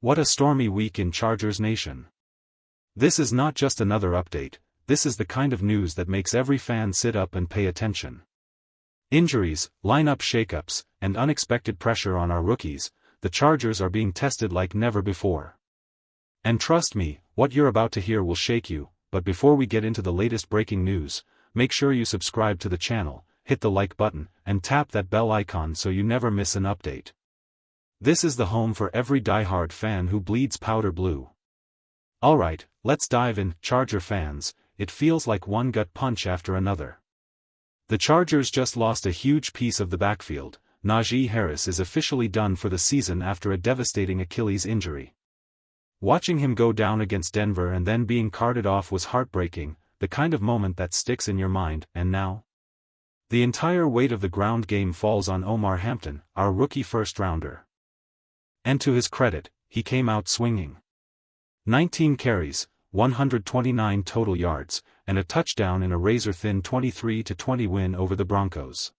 What a stormy week in Chargers Nation. This is not just another update, this is the kind of news that makes every fan sit up and pay attention. Injuries, lineup shakeups, and unexpected pressure on our rookies, the Chargers are being tested like never before. And trust me, what you're about to hear will shake you, but before we get into the latest breaking news, make sure you subscribe to the channel, hit the like button, and tap that bell icon so you never miss an update. This is the home for every diehard fan who bleeds powder blue. Alright, let's dive in. Charger fans, it feels like one gut punch after another. The Chargers just lost a huge piece of the backfield. Najee Harris is officially done for the season after a devastating Achilles injury. Watching him go down against Denver and then being carted off was heartbreaking, the kind of moment that sticks in your mind. And now? The entire weight of the ground game falls on Omar Hampton, our rookie first-rounder. And to his credit, he came out swinging. 19 carries, 129 total yards, and a touchdown in a razor-thin 23-20 win over the Broncos.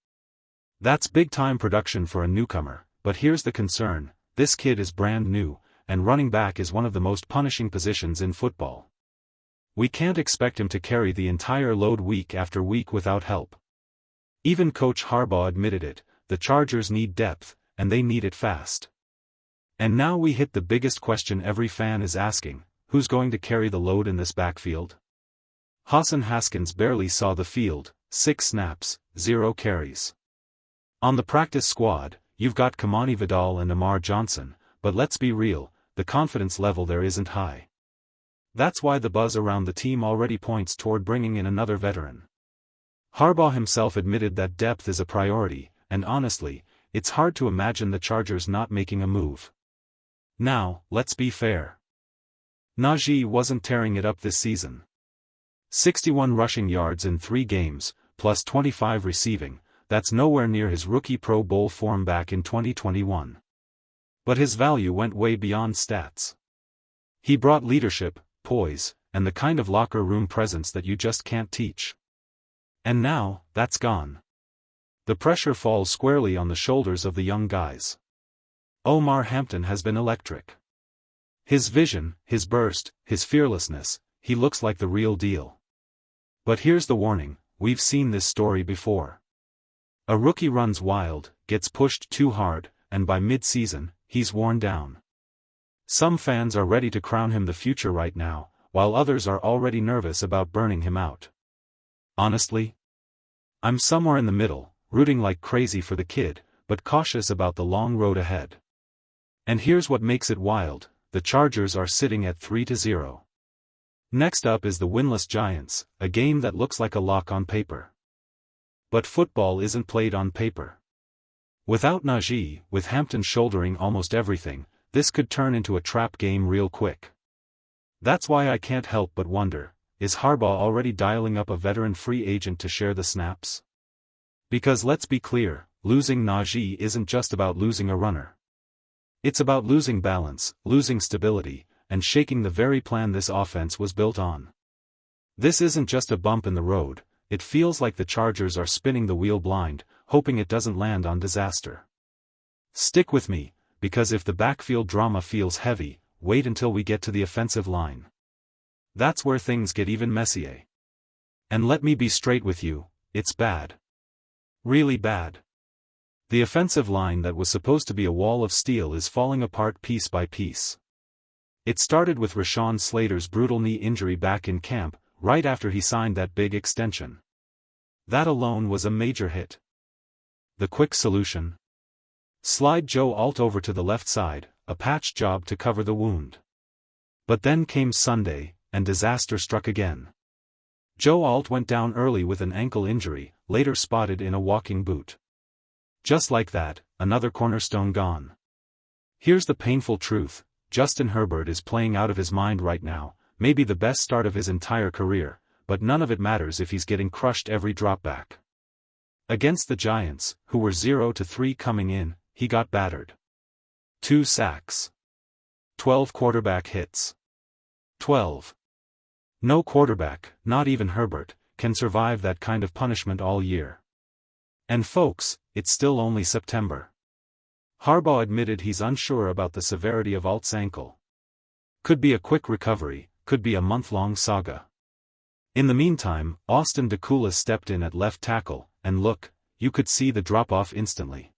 That's big-time production for a newcomer, but here's the concern: this kid is brand new, and running back is one of the most punishing positions in football. We can't expect him to carry the entire load week after week without help. Even Coach Harbaugh admitted it: the Chargers need depth, and they need it fast. And now we hit the biggest question every fan is asking: who's going to carry the load in this backfield? Hassan Haskins barely saw the field, 6 snaps, 0 carries. On the practice squad, you've got Kamani Vidal and Amar Johnson, but let's be real, the confidence level there isn't high. That's why the buzz around the team already points toward bringing in another veteran. Harbaugh himself admitted that depth is a priority, and honestly, it's hard to imagine the Chargers not making a move. Now, let's be fair. Najee wasn't tearing it up this season. 61 rushing yards in 3 games, plus 25 receiving, that's nowhere near his rookie Pro Bowl form back in 2021. But his value went way beyond stats. He brought leadership, poise, and the kind of locker room presence that you just can't teach. And now, that's gone. The pressure falls squarely on the shoulders of the young guys. Omar Hampton has been electric. His vision, his burst, his fearlessness, he looks like the real deal. But here's the warning: we've seen this story before. A rookie runs wild, gets pushed too hard, and by mid-season, he's worn down. Some fans are ready to crown him the future right now, while others are already nervous about burning him out. Honestly, I'm somewhere in the middle, rooting like crazy for the kid, but cautious about the long road ahead. And here's what makes it wild: the Chargers are sitting at 3-0. Next up is the winless Giants, a game that looks like a lock on paper. But football isn't played on paper. Without Najee, with Hampton shouldering almost everything, this could turn into a trap game real quick. That's why I can't help but wonder, is Harbaugh already dialing up a veteran free agent to share the snaps? Because let's be clear, losing Najee isn't just about losing a runner. It's about losing balance, losing stability, and shaking the very plan this offense was built on. This isn't just a bump in the road, it feels like the Chargers are spinning the wheel blind, hoping it doesn't land on disaster. Stick with me, because if the backfield drama feels heavy, wait until we get to the offensive line. That's where things get even messier. And let me be straight with you, it's bad. Really bad. The offensive line that was supposed to be a wall of steel is falling apart piece by piece. It started with Rashawn Slater's brutal knee injury back in camp, right after he signed that big extension. That alone was a major hit. The quick solution? Slide Joe Alt over to the left side, a patch job to cover the wound. But then came Sunday, and disaster struck again. Joe Alt went down early with an ankle injury, later spotted in a walking boot. Just like that, another cornerstone gone. Here's the painful truth: Justin Herbert is playing out of his mind right now, maybe the best start of his entire career, but none of it matters if he's getting crushed every dropback. Against the Giants, who were 0-3 coming in, he got battered. 2 sacks. 12 quarterback hits. 12. No quarterback, not even Herbert, can survive that kind of punishment all year. And folks, it's still only September. Harbaugh admitted he's unsure about the severity of Alt's ankle. Could be a quick recovery, could be a month-long saga. In the meantime, Austin DeCoulis stepped in at left tackle, and look, you could see the drop-off instantly.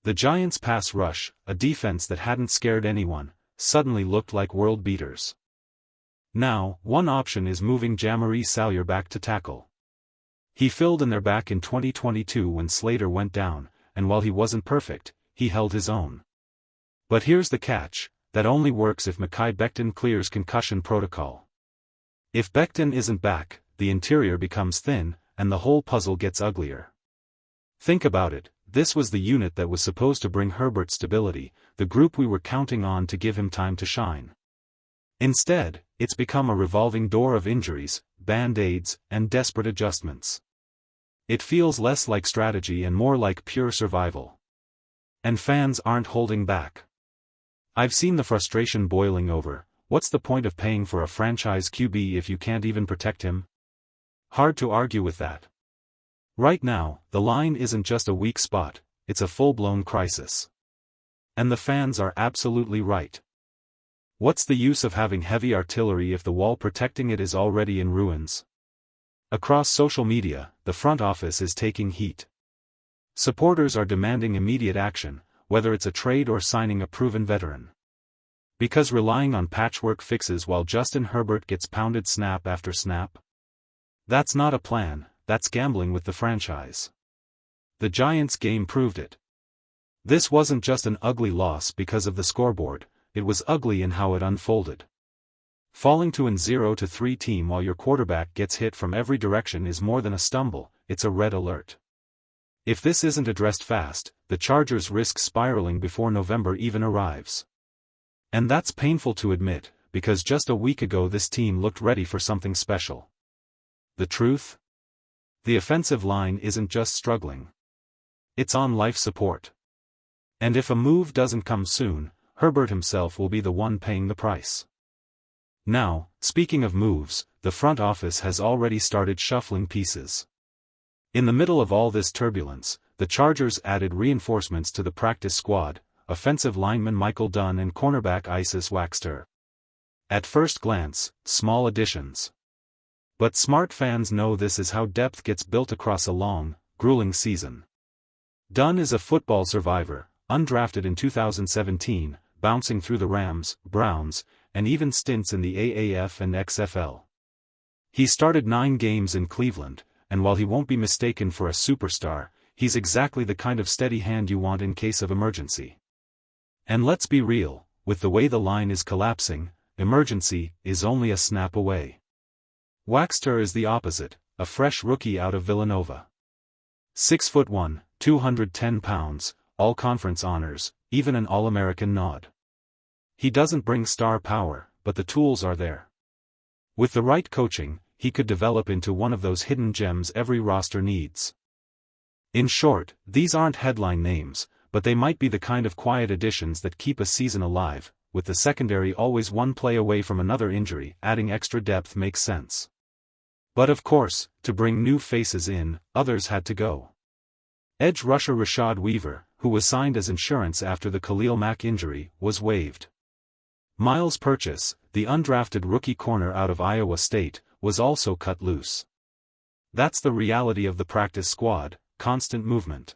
The Giants' pass rush, a defense that hadn't scared anyone, suddenly looked like world beaters. Now, one option is moving Jamari Salyer back to tackle. He filled in their back in 2022 when Slater went down, and while he wasn't perfect, he held his own. But here's the catch, that only works if Mekhi Becton clears concussion protocol. If Becton isn't back, the interior becomes thin, and the whole puzzle gets uglier. Think about it, this was the unit that was supposed to bring Herbert stability, the group we were counting on to give him time to shine. Instead, it's become a revolving door of injuries, band-aids, and desperate adjustments. It feels less like strategy and more like pure survival. And fans aren't holding back. I've seen the frustration boiling over. What's the point of paying for a franchise QB if you can't even protect him? Hard to argue with that. Right now, the line isn't just a weak spot, it's a full-blown crisis. And the fans are absolutely right. What's the use of having heavy artillery if the wall protecting it is already in ruins? Across social media, the front office is taking heat. Supporters are demanding immediate action, whether it's a trade or signing a proven veteran. Because relying on patchwork fixes while Justin Herbert gets pounded snap after snap? That's not a plan, that's gambling with the franchise. The Giants' game proved it. This wasn't just an ugly loss because of the scoreboard, it was ugly in how it unfolded. Falling to an 0-3 team while your quarterback gets hit from every direction is more than a stumble, it's a red alert. If this isn't addressed fast, the Chargers risk spiraling before November even arrives. And that's painful to admit, because just a week ago this team looked ready for something special. The truth? The offensive line isn't just struggling. It's on life support. And if a move doesn't come soon, Herbert himself will be the one paying the price. Now, speaking of moves, the front office has already started shuffling pieces. In the middle of all this turbulence, the Chargers added reinforcements to the practice squad, offensive lineman Michael Dunn and cornerback Isis Waxter. At first glance, small additions. But smart fans know this is how depth gets built across a long, grueling season. Dunn is a football survivor, undrafted in 2017, bouncing through the Rams, Browns, and even stints in the AAF and XFL. He started 9 games in Cleveland, and while he won't be mistaken for a superstar, he's exactly the kind of steady hand you want in case of emergency. And let's be real, with the way the line is collapsing, emergency is only a snap away. Waxter is the opposite, a fresh rookie out of Villanova. 6'1", 210 pounds, all-conference honors, even an All-American nod. He doesn't bring star power, but the tools are there. With the right coaching, he could develop into one of those hidden gems every roster needs. In short, these aren't headline names, but they might be the kind of quiet additions that keep a season alive, with the secondary always one play away from another injury. Adding extra depth makes sense. But of course, to bring new faces in, others had to go. Edge rusher Rashad Weaver, who was signed as insurance after the Khalil Mack injury, was waived. Miles Purchase, the undrafted rookie corner out of Iowa State, was also cut loose. That's the reality of the practice squad, constant movement.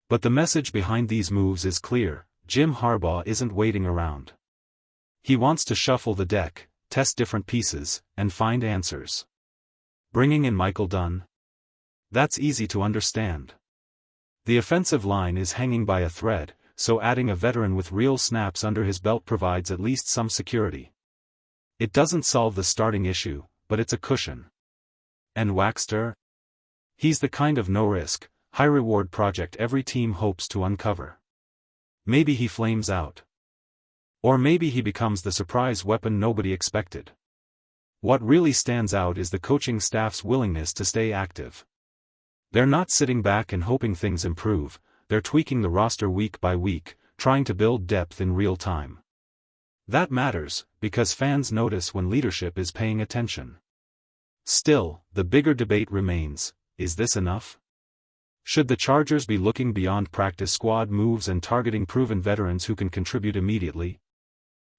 But the message behind these moves is clear: Jim Harbaugh isn't waiting around. He wants to shuffle the deck, test different pieces, and find answers. Bringing in Michael Dunn? That's easy to understand. The offensive line is hanging by a thread, so adding a veteran with real snaps under his belt provides at least some security. It doesn't solve the starting issue, but it's a cushion. And Waxter? He's the kind of no-risk, high-reward project every team hopes to uncover. Maybe he flames out. Or maybe he becomes the surprise weapon nobody expected. What really stands out is the coaching staff's willingness to stay active. They're not sitting back and hoping things improve, they're tweaking the roster week by week, trying to build depth in real time. That matters, because fans notice when leadership is paying attention. Still, the bigger debate remains: is this enough? Should the Chargers be looking beyond practice squad moves and targeting proven veterans who can contribute immediately?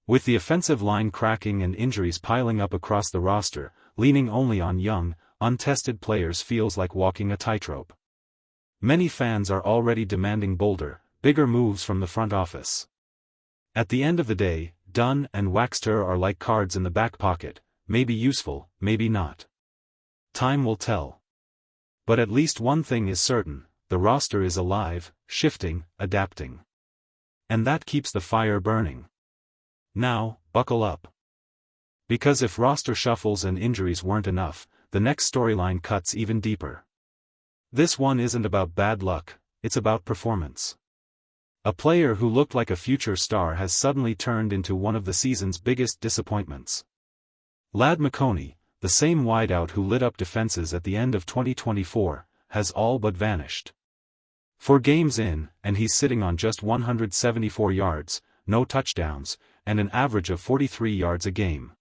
With the offensive line cracking and injuries piling up across the roster, leaning only on young, untested players feels like walking a tightrope. Many fans are already demanding bolder, bigger moves from the front office. At the end of the day, Dunn and Waxter are like cards in the back pocket, maybe useful, maybe not. Time will tell. But at least one thing is certain, the roster is alive, shifting, adapting. And that keeps the fire burning. Now, buckle up. Because if roster shuffles and injuries weren't enough, the next storyline cuts even deeper. This one isn't about bad luck, it's about performance. A player who looked like a future star has suddenly turned into one of the season's biggest disappointments. Ladd McConkey, the same wideout who lit up defenses at the end of 2024, has all but vanished. 4 games in, and he's sitting on just 174 yards, no touchdowns, and an average of 43 yards a game.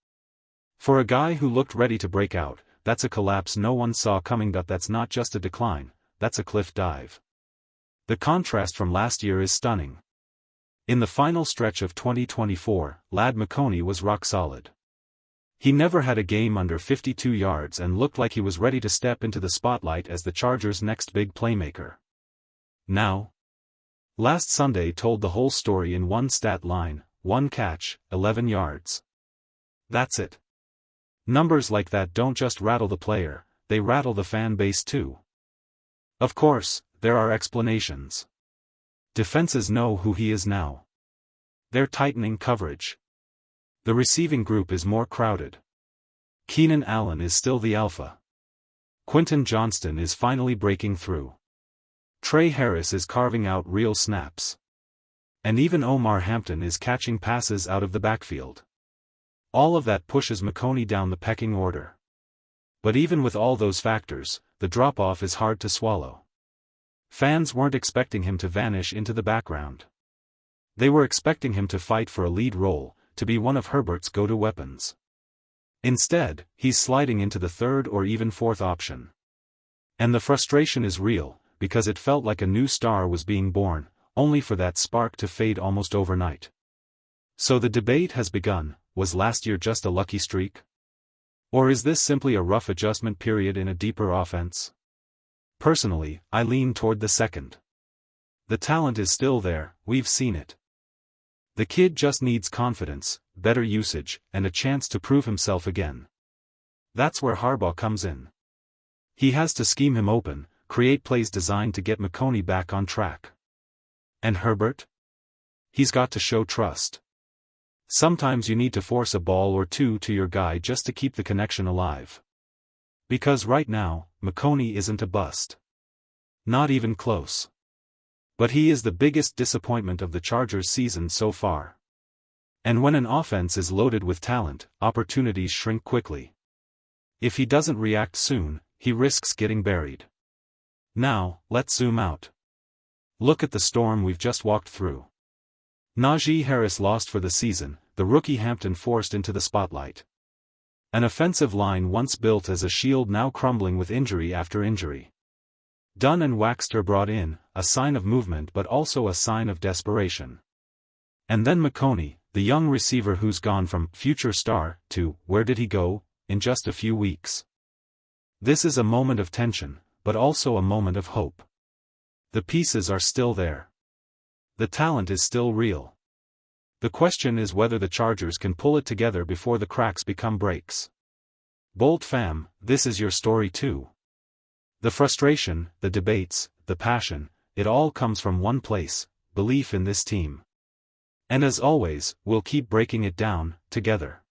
For a guy who looked ready to break out, that's a collapse no one saw coming, but that's not just a decline, that's a cliff dive. The contrast from last year is stunning. In the final stretch of 2024, Ladd McConkey was rock solid. He never had a game under 52 yards and looked like he was ready to step into the spotlight as the Chargers' next big playmaker. Now, last Sunday told the whole story in one stat line: 1 catch, 11 yards. That's it. Numbers like that don't just rattle the player, they rattle the fan base too. Of course, there are explanations. Defenses know who he is now. They're tightening coverage. The receiving group is more crowded. Keenan Allen is still the alpha. Quentin Johnston is finally breaking through. Trey Harris is carving out real snaps. And even Omar Hampton is catching passes out of the backfield. All of that pushes McConkey down the pecking order. But even with all those factors, the drop-off is hard to swallow. Fans weren't expecting him to vanish into the background. They were expecting him to fight for a lead role, to be one of Herbert's go-to weapons. Instead, he's sliding into the 3rd or even 4th option. And the frustration is real, because it felt like a new star was being born, only for that spark to fade almost overnight. So the debate has begun: was last year just a lucky streak? Or is this simply a rough adjustment period in a deeper offense? Personally, I lean toward the second. The talent is still there, we've seen it. The kid just needs confidence, better usage, and a chance to prove himself again. That's where Harbaugh comes in. He has to scheme him open, create plays designed to get McConkey back on track. And Herbert? He's got to show trust. Sometimes you need to force a ball or two to your guy just to keep the connection alive. Because right now, McConkey isn't a bust. Not even close. But he is the biggest disappointment of the Chargers' season so far. And when an offense is loaded with talent, opportunities shrink quickly. If he doesn't react soon, he risks getting buried. Now, let's zoom out. Look at the storm we've just walked through. Najee Harris lost for the season, the rookie Hampton forced into the spotlight. An offensive line once built as a shield now crumbling with injury after injury. Dunn and Waxter brought in, a sign of movement but also a sign of desperation. And then McConkey, the young receiver who's gone from future star to where did he go in just a few weeks. This is a moment of tension, but also a moment of hope. The pieces are still there. The talent is still real. The question is whether the Chargers can pull it together before the cracks become breaks. Bolt fam, this is your story too. The frustration, the debates, the passion, it all comes from one place: belief in this team. And as always, we'll keep breaking it down, together.